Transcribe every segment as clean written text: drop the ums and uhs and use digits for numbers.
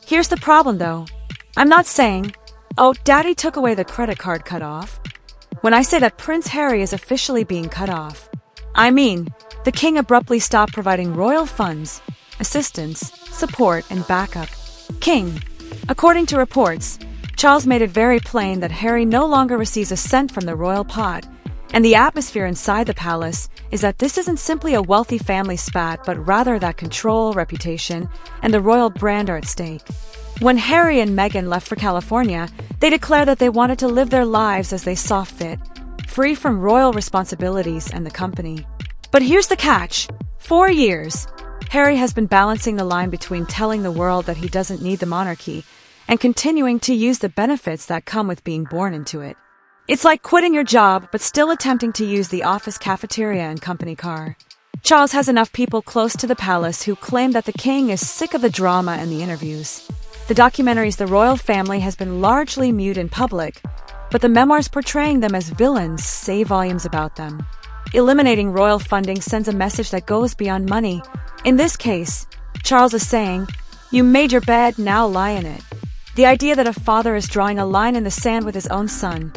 Here's the problem, though. I'm not saying, oh, Daddy took away the credit card cutoff. When I say that Prince Harry is officially being cut off, I mean the king abruptly stopped providing royal funds, assistance, support, and backup. King. According to reports, Charles made it very plain that Harry no longer receives a cent from the royal pot, and the atmosphere inside the palace is that this isn't simply a wealthy family spat, but rather that control, reputation, and the royal brand are at stake. When Harry and Meghan left for California, they declared that they wanted to live their lives as they saw fit, free from royal responsibilities and the company. But here's the catch. 4 years, Harry has been balancing the line between telling the world that he doesn't need the monarchy and continuing to use the benefits that come with being born into it. It's like quitting your job but still attempting to use the office cafeteria and company car. Charles has enough people close to the palace who claim that the king is sick of the drama and the interviews. The documentaries The Royal Family has been largely mute in public, but the memoirs portraying them as villains say volumes about them. Eliminating royal funding sends a message that goes beyond money. In this case, Charles is saying, "You made your bed, now lie in it." The idea that a father is drawing a line in the sand with his own son,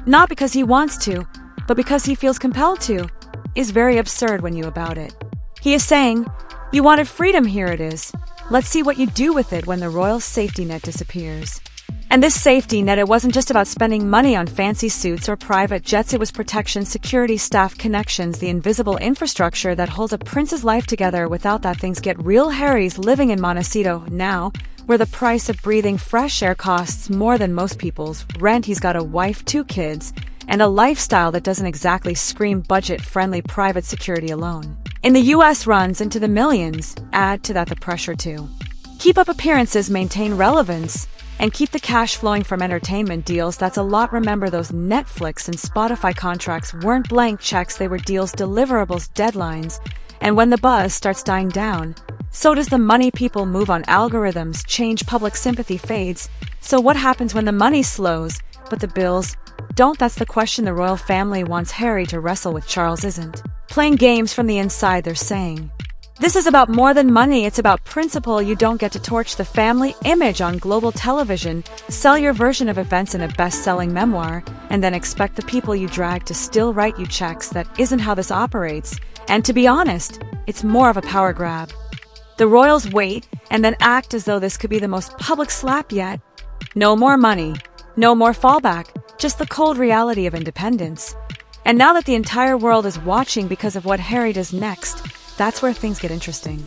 not because he wants to, but because he feels compelled to, is very absurd when you about it. He is saying, "You wanted freedom, here it is. Let's see what you do with it when the royal safety net disappears." And this safety net, it wasn't just about spending money on fancy suits or private jets. It was protection, security, staff, connections, the invisible infrastructure that holds a prince's life together. Without that, things get real. Harry's living in Montecito now, where the price of breathing fresh air costs more than most people's rent. He's got a wife, 2 kids, and a lifestyle that doesn't exactly scream budget-friendly. Private security alone in the US runs into the millions. Add to that the pressure to keep up appearances, maintain relevance, and keep the cash flowing from entertainment deals. That's a lot. Remember, those Netflix and Spotify contracts weren't blank checks, they were deals, deliverables, deadlines. And when the buzz starts dying down, so does the money. People move on, algorithms change, public sympathy fades. So what happens when the money slows, but the bills don't? That's the question the royal family wants Harry to wrestle with. Charles isn't playing games from the inside. They're saying, this is about more than money, it's about principle. You don't get to torch the family image on global television, sell your version of events in a best-selling memoir, and then expect the people you drag to still write you checks. That isn't how this operates. And to be honest, it's more of a power grab. The royals wait and then act as though this could be the most public slap yet. No more money, no more fallback, just the cold reality of independence. And now that the entire world is watching because of what Harry does next, that's where things get interesting.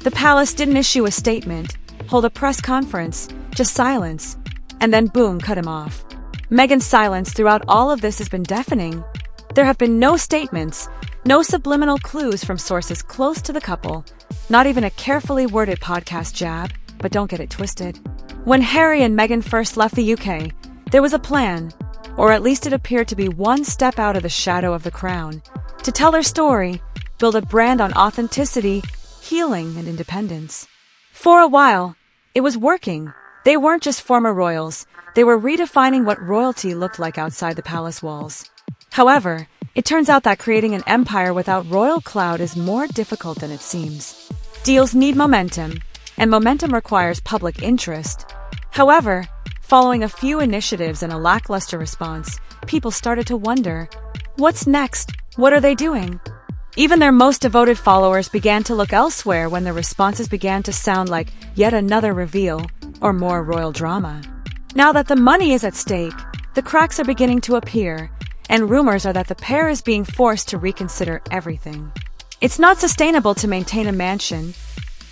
The palace didn't issue a statement, hold a press conference, just silence, and then boom, cut him off. Meghan's silence throughout all of this has been deafening. There have been no statements, no subliminal clues from sources close to the couple, not even a carefully worded podcast jab. But don't get it twisted. When Harry and Meghan first left the UK, there was a plan, or at least it appeared to be, one step out of the shadow of the crown, to tell their story, build a brand on authenticity, healing, and independence. For a while, it was working. They weren't just former royals, they were redefining what royalty looked like outside the palace walls. However, it turns out that creating an empire without royal clout is more difficult than it seems. Deals need momentum, and momentum requires public interest. However, following a few initiatives and a lackluster response, people started to wonder, what's next? What are they doing? Even their most devoted followers began to look elsewhere when the responses began to sound like yet another reveal or more royal drama. Now that the money is at stake, the cracks are beginning to appear, and rumors are that the pair is being forced to reconsider everything. It's not sustainable to maintain a mansion,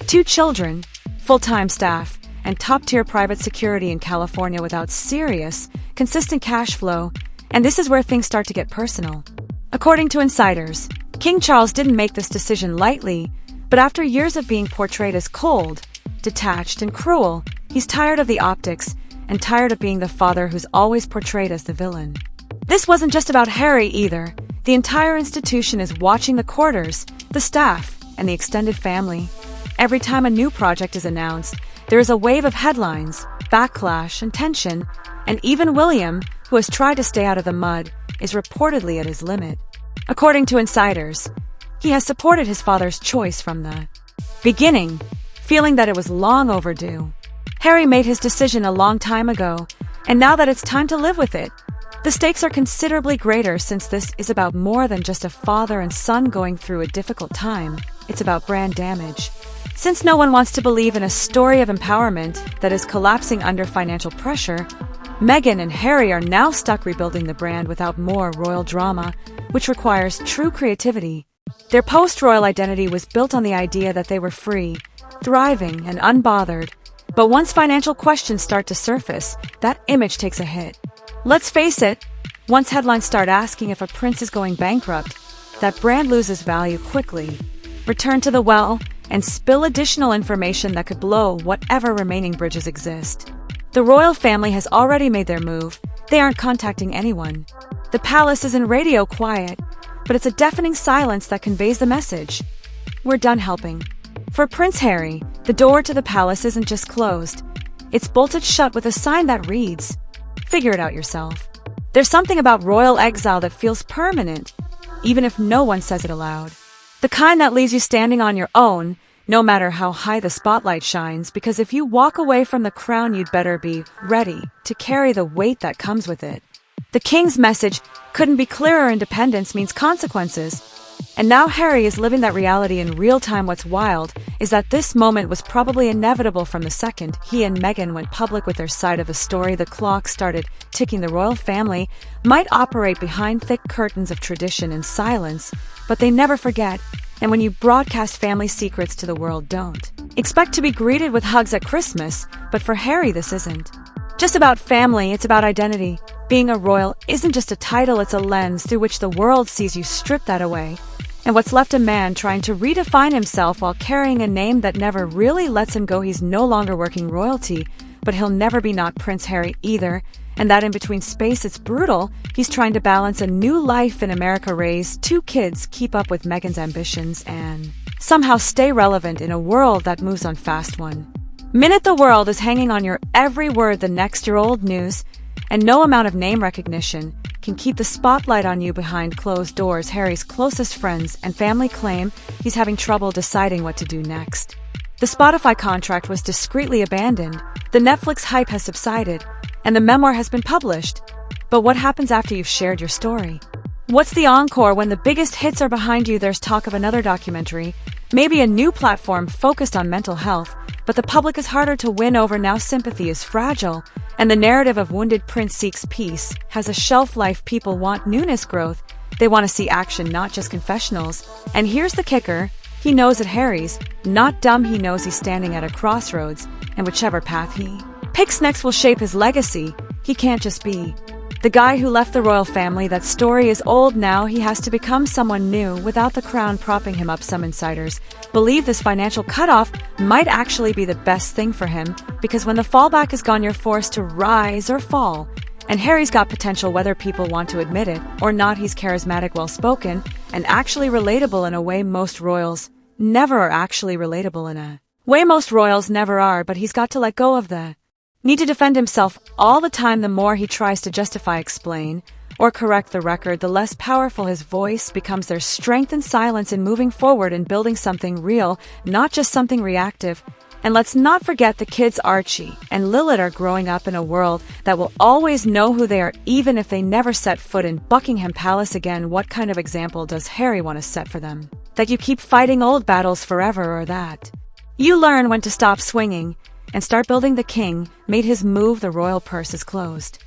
2 children, full-time staff, and top-tier private security in California without serious, consistent cash flow, and this is where things start to get personal. According to insiders, King Charles didn't make this decision lightly, but after years of being portrayed as cold, detached, and cruel, he's tired of the optics and tired of being the father who's always portrayed as the villain. This wasn't just about Harry either. The entire institution is watching: the courtiers, the staff, and the extended family. Every time a new project is announced, there is a wave of headlines, backlash, and tension, and even William, who has tried to stay out of the mud, is reportedly at his limit. According to insiders, he has supported his father's choice from the beginning, feeling that it was long overdue. Harry made his decision a long time ago, and now that it's time to live with it, the stakes are considerably greater since this is about more than just a father and son going through a difficult time. It's about brand damage. Since no one wants to believe in a story of empowerment that is collapsing under financial pressure, Meghan and Harry are now stuck rebuilding the brand without more royal drama, which requires true creativity. Their post-royal identity was built on the idea that they were free, thriving, and unbothered. But once financial questions start to surface, that image takes a hit. Let's face it, once headlines start asking if a prince is going bankrupt, that brand loses value quickly. Return to the well and spill additional information that could blow whatever remaining bridges exist. The royal family has already made their move. They aren't contacting anyone. The palace is in radio quiet, but it's a deafening silence that conveys the message. We're done helping. For Prince Harry, the door to the palace isn't just closed. It's bolted shut with a sign that reads, "Figure it out yourself." There's something about royal exile that feels permanent, even if no one says it aloud. The kind that leaves you standing on your own, no matter how high the spotlight shines, because if you walk away from the crown, you'd better be ready to carry the weight that comes with it. The king's message couldn't be clearer. Independence means consequences. And now Harry is living that reality in real time. What's wild is that this moment was probably inevitable from the second he and Meghan went public with their side of the story. The clock started ticking. The royal family might operate behind thick curtains of tradition and silence, but they never forget. And when you broadcast family secrets to the world, don't expect to be greeted with hugs at Christmas. But for Harry, this isn't just about family, it's about identity. Being a royal isn't just a title, it's a lens through which the world sees you. Strip that away, and what's left a man trying to redefine himself while carrying a name that never really lets him go. He's no longer working royalty, but he'll never be not Prince Harry either. And that in-between space, it's brutal. He's trying to balance a new life in America, raise 2 kids, keep up with Meghan's ambitions, and somehow stay relevant in a world that moves on fast. One minute the world is hanging on your every word, the next your old news, and no amount of name recognition can keep the spotlight on you behind closed doors. Harry's closest friends and family claim he's having trouble deciding what to do next. The Spotify contract was discreetly abandoned, the Netflix hype has subsided, and the memoir has been published. But what happens after you've shared your story? What's the encore when the biggest hits are behind you? There's talk of another documentary, maybe a new platform focused on mental health, but the public is harder to win over now. Sympathy is fragile, and the narrative of wounded prince seeks peace has a shelf life. People want newness, growth. They want to see action, not just confessionals. And here's the kicker. He knows that Harry's not dumb. He knows he's standing at a crossroads, and whichever path he picks next will shape his legacy. He can't just be the guy who left the royal family. That story is old now. He has to become someone new without the crown propping him up. Some insiders believe this financial cutoff might actually be the best thing for him, because when the fallback is gone, you're forced to rise or fall. And Harry's got potential, whether people want to admit it or not. He's charismatic, well-spoken, and actually relatable in a way most royals never are. Most royals never are, but he's got to let go of the need to defend himself all the time. The more he tries to justify, explain, or correct the record, the less powerful his voice becomes. There's strength in silence, in moving forward and building something real, not just something reactive. And let's not forget the kids. Archie and Lilith are growing up in a world that will always know who they are, even if they never set foot in Buckingham Palace again. What kind of example does Harry want to set for them? That you keep fighting old battles forever, or that you learn when to stop swinging and start building? The king made his move. The royal purse is closed.